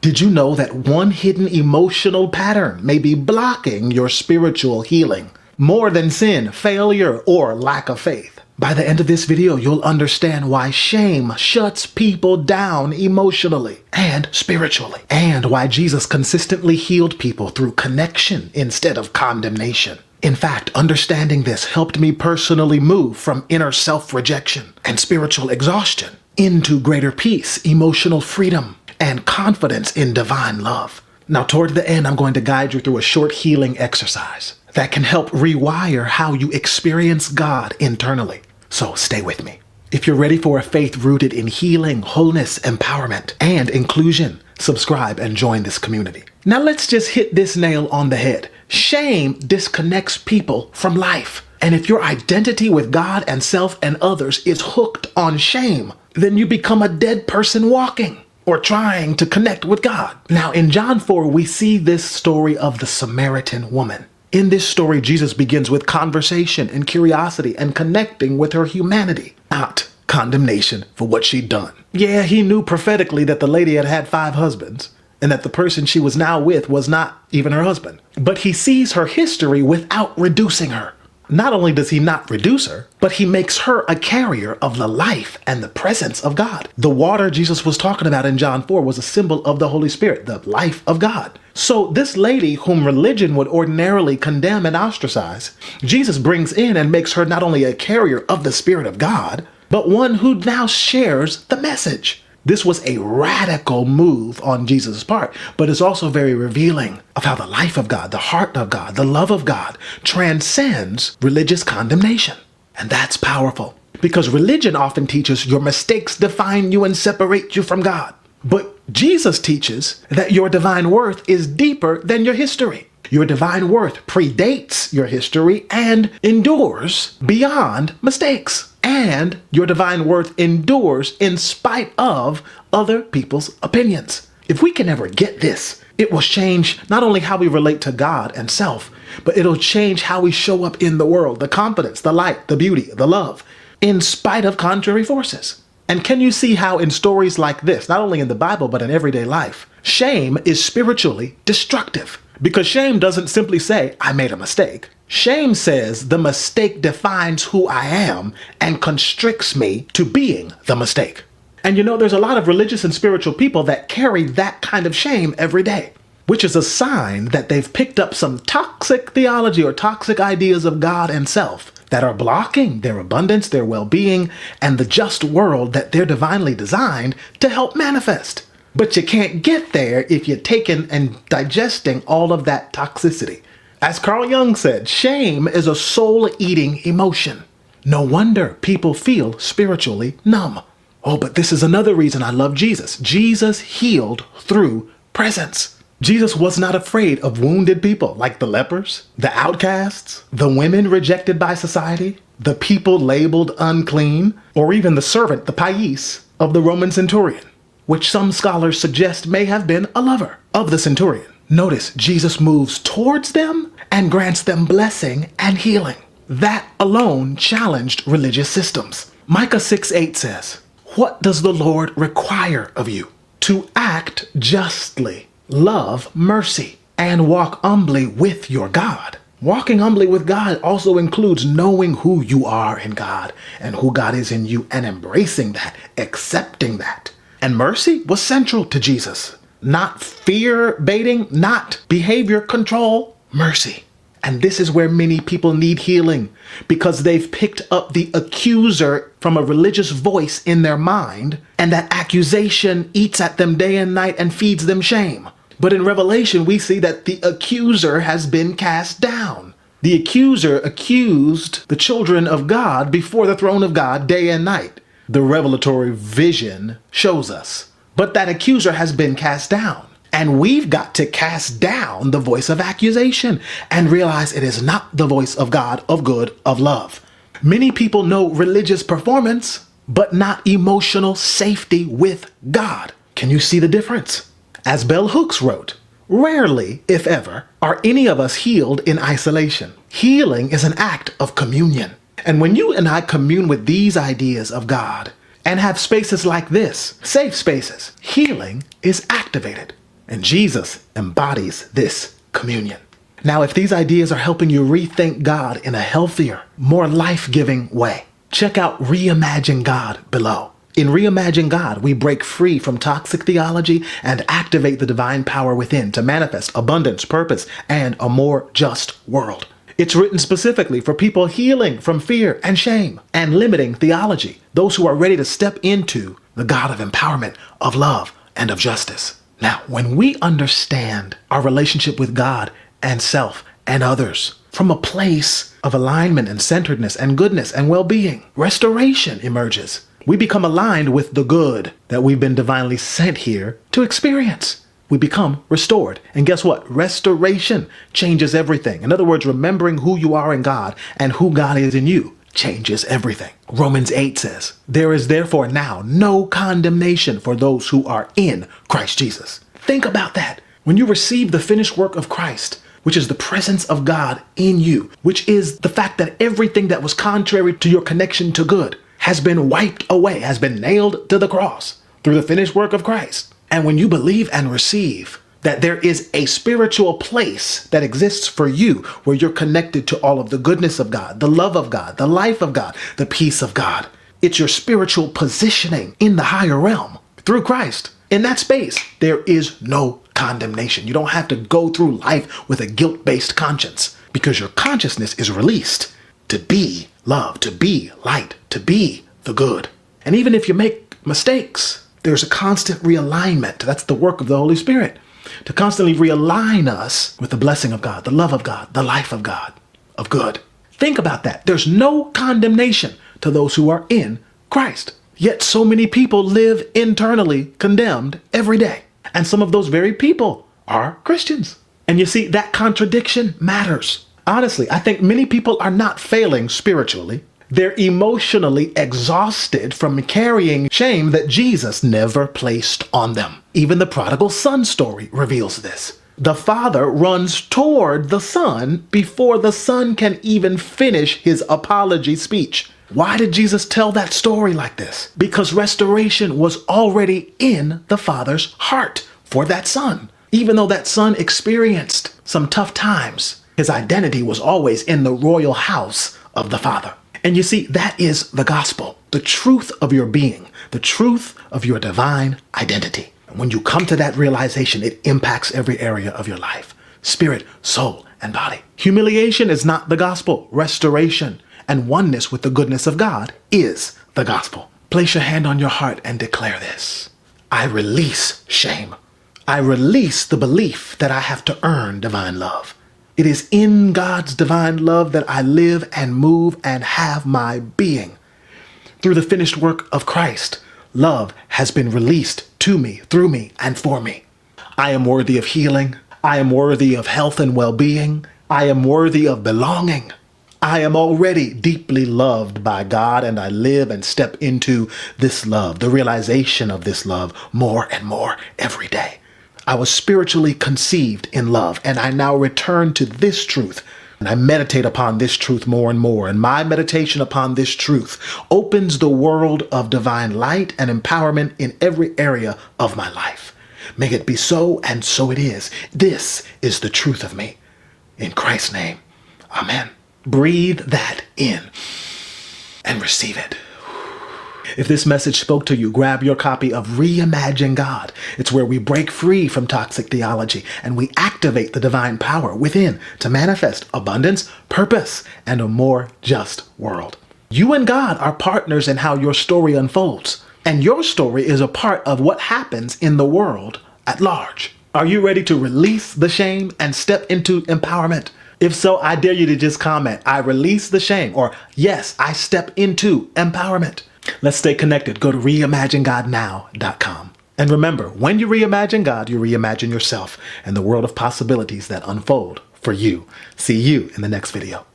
Did you know that one hidden emotional pattern may be blocking your spiritual healing? More than sin, failure, or lack of faith. By the end of this video, you'll understand why shame shuts people down emotionally and spiritually, and why Jesus consistently healed people through connection instead of condemnation. In fact, understanding this helped me personally move from inner self-rejection and spiritual exhaustion into greater peace, emotional freedom, and confidence in divine love. Now, toward the end, I'm going to guide you through a short healing exercise that can help rewire how you experience God internally. So stay with me. If you're ready for a faith rooted in healing, wholeness, empowerment, and inclusion, subscribe and join this community. Now let's just hit this nail on the head. Shame disconnects people from life. And if your identity with God and self and others is hooked on shame, then you become a dead person walking or trying to connect with God. Now in John 4, we see this story of the Samaritan woman. In this story, Jesus begins with conversation and curiosity and connecting with her humanity, not condemnation for what she'd done. Yeah, he knew prophetically that the lady had had 5 husbands and that the person she was now with was not even her husband. But he sees her history without reducing her. Not only does he not reduce her, but he makes her a carrier of the life and the presence of God. The water Jesus was talking about in John 4 was a symbol of the Holy Spirit, the life of God. So this lady whom religion would ordinarily condemn and ostracize, Jesus brings in and makes her not only a carrier of the Spirit of God, but one who now shares the message. This was a radical move on Jesus' part, but it's also very revealing of how the life of God, the heart of God, the love of God transcends religious condemnation. And that's powerful because religion often teaches your mistakes define you and separate you from God. But Jesus teaches that your divine worth is deeper than your history. Your divine worth predates your history and endures beyond mistakes. And your divine worth endures in spite of other people's opinions. If we can ever get this, it will change not only how we relate to God and self, but it'll change how we show up in the world, the confidence, the light, the beauty, the love, in spite of contrary forces. And can you see how in stories like this, not only in the Bible, but in everyday life, shame is spiritually destructive? Because shame doesn't simply say, I made a mistake. Shame says the mistake defines who I am and constricts me to being the mistake. And you know, there's a lot of religious and spiritual people that carry that kind of shame every day, which is a sign that they've picked up some toxic theology or toxic ideas of God and self that are blocking their abundance, their well-being, and the just world that they're divinely designed to help manifest. But you can't get there if you're taking and digesting all of that toxicity. As Carl Jung said, shame is a soul-eating emotion. No wonder people feel spiritually numb. Oh, but this is another reason I love Jesus. Jesus healed through presence. Jesus was not afraid of wounded people like the lepers, the outcasts, the women rejected by society, the people labeled unclean, or even the servant, the pais, of the Roman centurion, which some scholars suggest may have been a lover of the centurion. Notice Jesus moves towards them and grants them blessing and healing. That alone challenged religious systems. Micah 6:8 says, "What does the Lord require of you? To act justly, love mercy, and walk humbly with your God." Walking humbly with God also includes knowing who you are in God and who God is in you and embracing that, accepting that. And mercy was central to Jesus. Not fear baiting, not behavior control, mercy. And this is where many people need healing because they've picked up the accuser from a religious voice in their mind, and that accusation eats at them day and night and feeds them shame. But in Revelation, we see that the accuser has been cast down. The accuser accused the children of God before the throne of God day and night. The revelatory vision shows us. But that accuser has been cast down. And we've got to cast down the voice of accusation and realize it is not the voice of God, of good, of love. Many people know religious performance, but not emotional safety with God. Can you see the difference? As Bell Hooks wrote, rarely, if ever, are any of us healed in isolation. Healing is an act of communion. And when you and I commune with these ideas of God and have spaces like this, safe spaces, healing is activated. And Jesus embodies this communion. Now, if these ideas are helping you rethink God in a healthier, more life-giving way, check out Reimagine God below. In Reimagine God, we break free from toxic theology and activate the divine power within to manifest abundance, purpose, and a more just world. It's written specifically for people healing from fear and shame and limiting theology, those who are ready to step into the God of empowerment, of love, and of justice. Now, when we understand our relationship with God and self and others from a place of alignment and centeredness and goodness and well-being, restoration emerges. We become aligned with the good that we've been divinely sent here to experience. We become restored. And guess what? Restoration changes everything. In other words, remembering who you are in God and who God is in you changes everything. Romans 8 says, "There is therefore now no condemnation for those who are in Christ Jesus." Think about that. When you receive the finished work of Christ, which is the presence of God in you, which is the fact that everything that was contrary to your connection to good has been wiped away, has been nailed to the cross through the finished work of Christ. And when you believe and receive that there is a spiritual place that exists for you where you're connected to all of the goodness of God, the love of God, the life of God, the peace of God, it's your spiritual positioning in the higher realm through Christ. In that space, there is no condemnation. You don't have to go through life with a guilt-based conscience because your consciousness is released to be love, to be light, to be the good. And even if you make mistakes, there's a constant realignment. That's the work of the Holy Spirit, to constantly realign us with the blessing of God, the love of God, the life of God, of good. Think about that. There's no condemnation to those who are in Christ. Yet so many people live internally condemned every day. And some of those very people are Christians. And you see, that contradiction matters. Honestly, I think many people are not failing spiritually. They're emotionally exhausted from carrying shame that Jesus never placed on them. Even the prodigal son story reveals this. The father runs toward the son before the son can even finish his apology speech. Why did Jesus tell that story like this? Because restoration was already in the father's heart for that son. Even though that son experienced some tough times, his identity was always in the royal house of the Father. And you see, that is the gospel, the truth of your being, the truth of your divine identity. And when you come to that realization, it impacts every area of your life, spirit, soul, and body. Humiliation is not the gospel. Restoration and oneness with the goodness of God is the gospel. Place your hand on your heart and declare this. I release shame. I release the belief that I have to earn divine love. It is in God's divine love that I live and move and have my being. Through the finished work of Christ, love has been released to me, through me, and for me. I am worthy of healing. I am worthy of health and well-being. I am worthy of belonging. I am already deeply loved by God, and I live and step into this love, the realization of this love more and more every day. I was spiritually conceived in love, and I now return to this truth, and I meditate upon this truth more and more. And my meditation upon this truth opens the world of divine light and empowerment in every area of my life. May it be so, and so it is. This is the truth of me. In Christ's name, amen. Breathe that in and receive it. If this message spoke to you, grab your copy of Reimagine God. It's where we break free from toxic theology and we activate the divine power within to manifest abundance, purpose, and a more just world. You and God are partners in how your story unfolds, and your story is a part of what happens in the world at large. Are you ready to release the shame and step into empowerment? If so, I dare you to just comment, I release the shame, or yes, I step into empowerment. Let's stay connected. Go to reimaginegodnow.com. And remember, when you reimagine God, you reimagine yourself and the world of possibilities that unfold for you. See you in the next video.